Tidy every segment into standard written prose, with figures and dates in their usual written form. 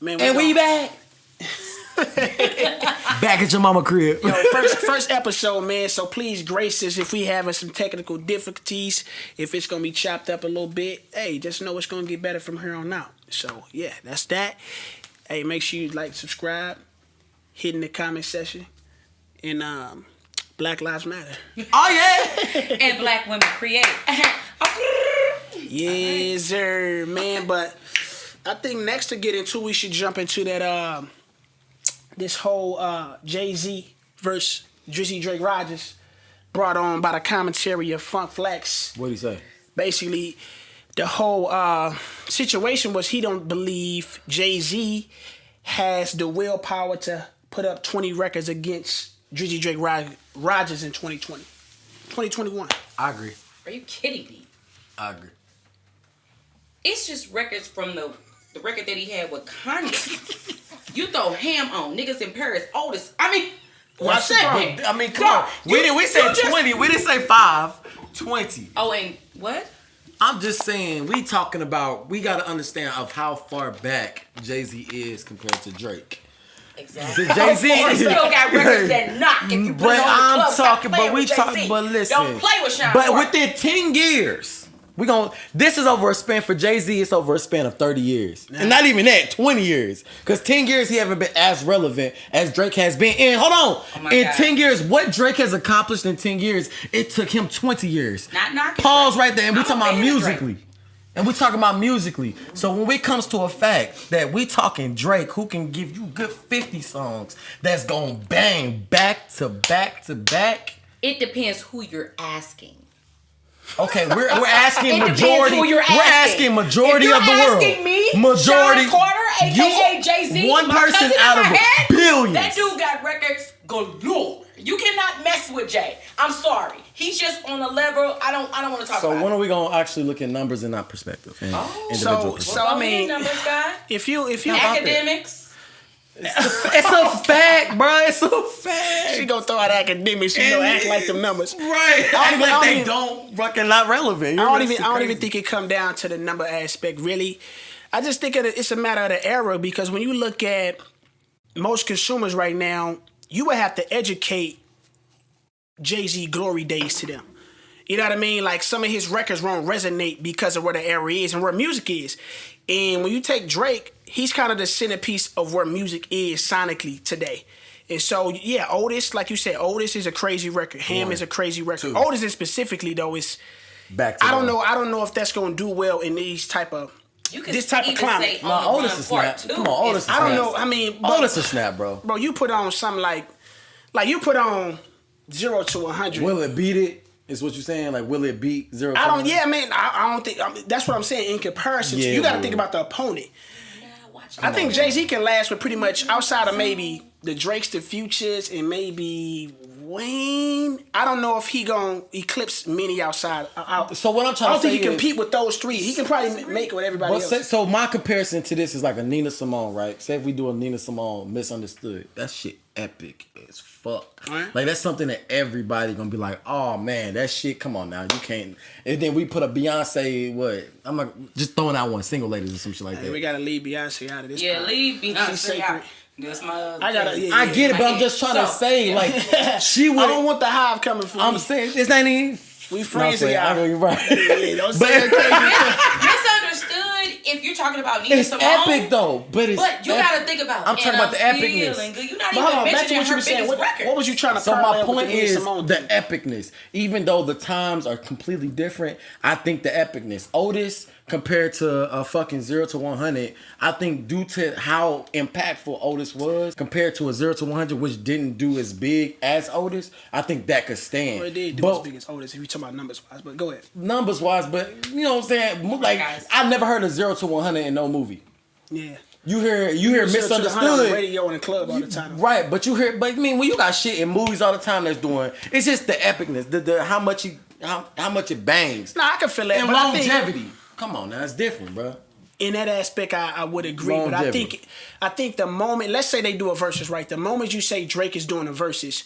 Man, and we back. Back at your mama crib. Yo, first episode, man. So please grace us if we having some technical difficulties. If it's gonna be chopped up a little bit, hey, just know it's gonna get better from here on out. So yeah, that's that. Hey, make sure you like, subscribe, hit in the comment section, and Black Lives Matter. Oh yeah. And Black women create. Yes, sir, man. But I think next to get into, we should jump into that this whole Jay-Z versus Drizzy Drake Rogers, brought on by the commentary of Funk Flex. What'd he say? Basically, the whole situation was he don't believe Jay-Z has the willpower to put up 20 records against Drizzy Drake Rogers in 2021. I agree. Are you kidding me? I agree. It's just records from the record that he had with Kanye. You throw ham on niggas in Paris. Otis. I mean, what's that? I mean, come on. We said 20. We didn't say 5. 20. Oh, and what? I'm just saying, we talking about, we got to understand of how far back Jay-Z is compared to Drake. Exactly. Jay-Z still got records that knock. If you put but it on I'm the club, talking, stop but we playing with talking, Jay-Z. but listen. Don't play with Sean But Parker. within 10 years, this is over a span for Jay-Z, it's over a span of 30 years. And not even that, 20 years. Because 10 years he haven't been as relevant as Drake has been. And hold on, in 10 years, what Drake has accomplished in 10 years, it took him 20 years. Not knocking. Pause right there, and we I'm talking a about fan of musically. And we talking about musically. So when it comes to a fact that we talking Drake, who can give you good 50 songs that's gonna bang back to back to back. It depends who you're asking. Okay, we're asking It depends majority. who you're We're asking majority of the world. If you're asking me, majority. Sean Carter, aka Jay-Z, one my person cousin out in of my head, billions. That dude got records galore. You cannot mess with Jay. I'm sorry. He's just on a level. I don't want to talk So about when are we gonna actually look at numbers and not perspective? And individual perspective? So I mean, numbers, guy. if you Academics. It's a fact, bro. It's a fact. she gonna throw out academics, she gonna act like them numbers. Right. Act like they don't fucking not relevant. I don't even think it come down to the number aspect, really. I just think it's a matter of the era, because when you look at most consumers right now, you would have to educate Jay-Z glory days to them. You know what I mean? Like, some of his records won't resonate because of where the era is and where music is. And when you take Drake, he's kind of the centerpiece of where music is sonically today. And so, yeah, Otis, like you said, Otis is a crazy record. Ham is a crazy record. 2. Otis specifically, though, is... Back to I don't know if that's going to do well in these type of... This type of climate. No, Otis is snap. Come on, Otis is snap. I don't know. I mean... Otis is snap, bro. Bro, you put on something like you put on 0 to 100. Will it beat it? Is what you're saying? Like, will it beat 0 to 100? I don't. Yeah, man. I don't think. That's what I'm saying. In comparison, to, you got to think about the opponent. I think Jay-Z can last with pretty much outside of maybe the Drakes, the Futures, and maybe Wayne. I don't know if he gonna eclipse many outside. So what I'm trying to say, I don't think he compete with those three. He can probably make it with everybody else. So my comparison to this is like a Nina Simone, right? Say if we do a Nina Simone Misunderstood, that shit epic as fuck. Right. Like, that's something that everybody gonna be like, oh man, that shit. Come on now, you can't. And then we put a Beyonce. What? I'm like, just throwing out one, Single Ladies or some shit like that. We gotta leave Beyonce out of this. Yeah, part. leave Beyonce out. That's my. I get it, but I'm just trying to say, like, she would. I don't want the hive coming from me. I'm saying it's not even. We friends with y'all. You're right. Yeah, don't say it Misunderstood. If you're talking about Nina it's Simone, epic though, but you gotta think about. I'm talking about the epicness. You're not even mentioning her biggest record. What was you trying to? So my point is the epicness. Even though the times are completely different, I think the epicness. Otis compared to a fucking 0 to 100, I think due to how impactful Otis was compared to a 0 to 100, which didn't do as big as Otis, I think that could stand. Well, it did do as big as Otis if you talk about numbers wise, but go ahead. Numbers wise, but you know what I'm saying? Like, I've never heard of 0 to 100 in no movie. Yeah. You hear Misunderstood on the radio and the club all the time. Right, but I mean, when you got shit in movies all the time that's doing, it's just the epicness, the how much it bangs. Nah, I can feel that. And but longevity. Come on, now it's different, bro. In that aspect, I would agree, longevity. But I think the moment, let's say they do a versus, right? The moment you say Drake is doing a versus,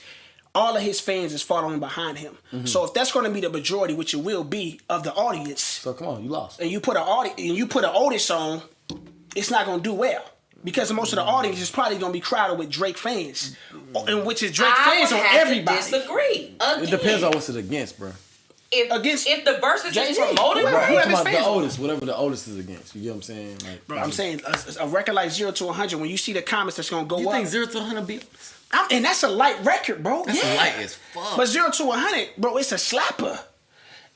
all of his fans is following behind him. Mm-hmm. So if that's going to be the majority, which it will be, of the audience. So come on, you lost. And you put an Otis on, it's not going to do well. because most of the audience is probably gonna be crowded with Drake fans, and which is Drake fans on everybody. Disagree. Again, It depends on what's it against, bro. If the verses Jay-Z, is promoted, whoever bro, I'm talking about fans the want. oldest, whatever the oldest is against. You get what I'm saying? Like, Bro, I'm saying a record like 0 to 100. When you see the comments that's gonna go you up, think 0 to 100 beats? and that's a light record, bro. That's yeah. light as fuck. But 0 to 100, bro, it's a slapper.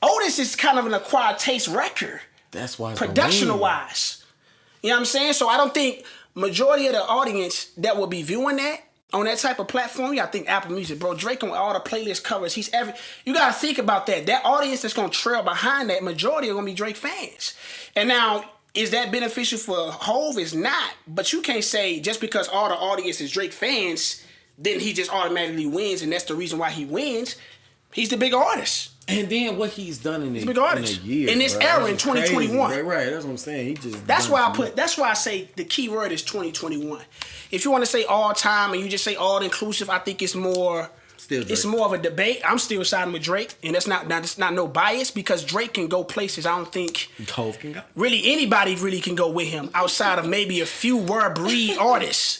Otis is kind of an acquired taste record, That's why it's productional wise. You know what I'm saying? So I don't think majority of the audience that will be viewing that on that type of platform, you gotta think Apple Music, bro. Drake on all the playlist covers, you gotta think about that. That audience that's gonna trail behind that, majority are gonna be Drake fans. And now, is that beneficial for Hove? It's not. But you can't say just because all the audience is Drake fans, then he just automatically wins, and that's the reason why he wins. He's the bigger artist. And then what he's done in, big artist. a year. In this bro. era, That's in 2021. crazy. Right, that's what I'm saying. He just That's done why some- that's why I say the key word is 2021. If you want to say all time and you just say all inclusive, I think it's more Still Drake. it's more of a debate. I'm still siding with Drake, and that's not no bias because Drake can go places I don't think Hove can go. really anybody really can go with him outside of maybe a few word breed artists.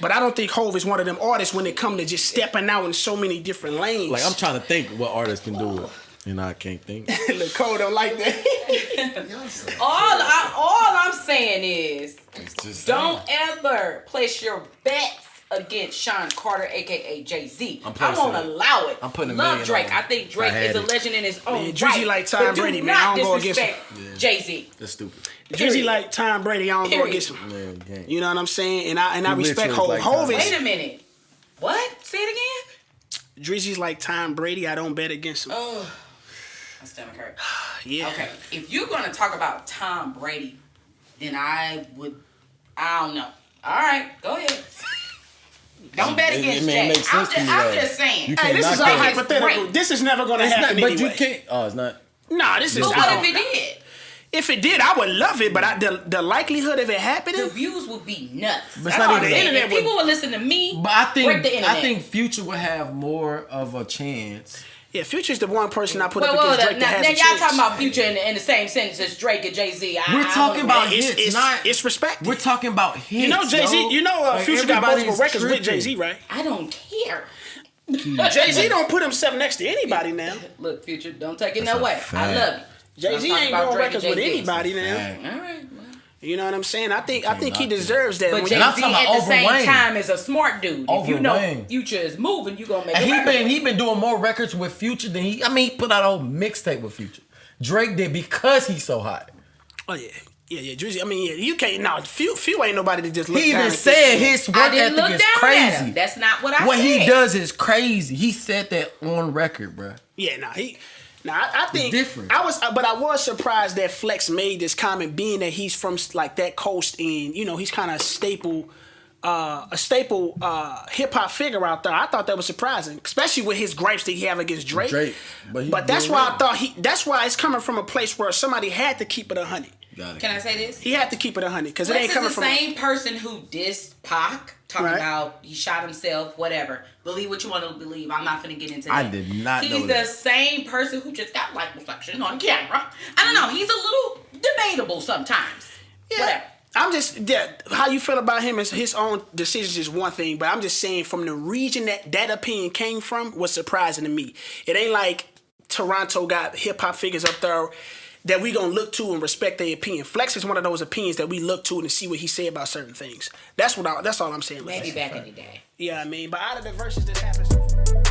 But I don't think Hove is one of them artists when it come to just stepping out in so many different lanes. Like, I'm trying to think what artists can do it, and I can't think. Look, Cole don't like that. all I'm saying is, It's just don't ever place your bets against Sean Carter, aka Jay-Z. I'm I placing won't it. allow it. I'm putting a Love million Drake. on I think it. Drake If I had is a it. legend in his own Man, right. Drizzy like Tom but do Brady, man. not I don't go against disrespect Jay-Z. That's stupid. Drizzy like Tom Brady, I don't go Period. against him. Man, gang. You know what I'm saying? And I He respect literally Hove. like Hove Tom. is Wait a minute. What? Say it again. Drizzy's like Tom Brady. I don't bet against him. Oh, my stomach hurt. Yeah. Okay, if you're gonna talk about Tom Brady, then I don't know. All right, go ahead. Don't bet It against may make Jay. sense to me, I'm though. just saying. You Hey, this cannot is all bet. hypothetical. Great. This is never going to It's happen not, but anyway. you can't. Oh, it's not. Nah, this is. But I what don't- if it did? If it did, I would love it. But the likelihood of it The happening, views would be nuts. But That's it's not all I'm even- saying. internet If would- people would listen to me, But I break the think internet. Future would have more of a chance. yeah, Future's the one person I put Well, up against Drake now, that has now a y'all chance. talking about Future in the same sentence as Drake and Jay-Z. We're talking about it's, hits, it's, not. it's respected. We're talking about hits. You know Jay-Z. yo. You know Like, Future got multiple everybody's records with tripping. Jay-Z, right? I don't care. Jay-Z don't put himself next to anybody now. Look, Future, don't take it That's no a way. I fact. love you. Jay-Z I'm talking ain't about doing Drake records and with Jay-Z. anybody now. Fact. All right. well. You know what I'm saying? I think he knock deserves that. But When And I'm Jay-Z talking at about the same over Wayne. time is a smart dude. If you know Over Wayne. Future is moving, you gonna make And it. he been doing more records with Future than he put out a whole mixtape with Future. Drake did because he's so hot. Oh yeah. Yeah, Drizzy. I mean, yeah, you can't. No, few ain't nobody to just look He down even and said think, his I work didn't look ethic down is at crazy. him. That's not what I What said. he does is crazy. He said that on record, bro. Yeah, I think different. I was surprised that Flex made this comment, being that he's from like that coast, and you know he's kind of a staple hip hop figure out there. I thought that was surprising, especially with his gripes that he have against Drake. But that's doing why I right. thought that's why it's coming from a place where somebody had to keep it 100. Got it. Can I say this? He had to keep it 100 because it Flex ain't is coming the from. same person who dissed Pac, talking Right. about he shot himself, whatever. Believe what you want to believe. I'm not finna get into that. I did not know He's the that. same person who just got liposuction on camera. I don't know. He's a little debatable sometimes. Whatever. I'm just how you feel about him as his own decisions is one thing, but I'm just saying from the region that opinion came from was surprising to me. It ain't like Toronto got hip hop figures up there that we gonna look to and respect their opinion. Flex is one of those opinions that we look to and see what he say about certain things. That's all I'm saying. Maybe back in the day. Yeah, I mean, but out of the verses that happened so far.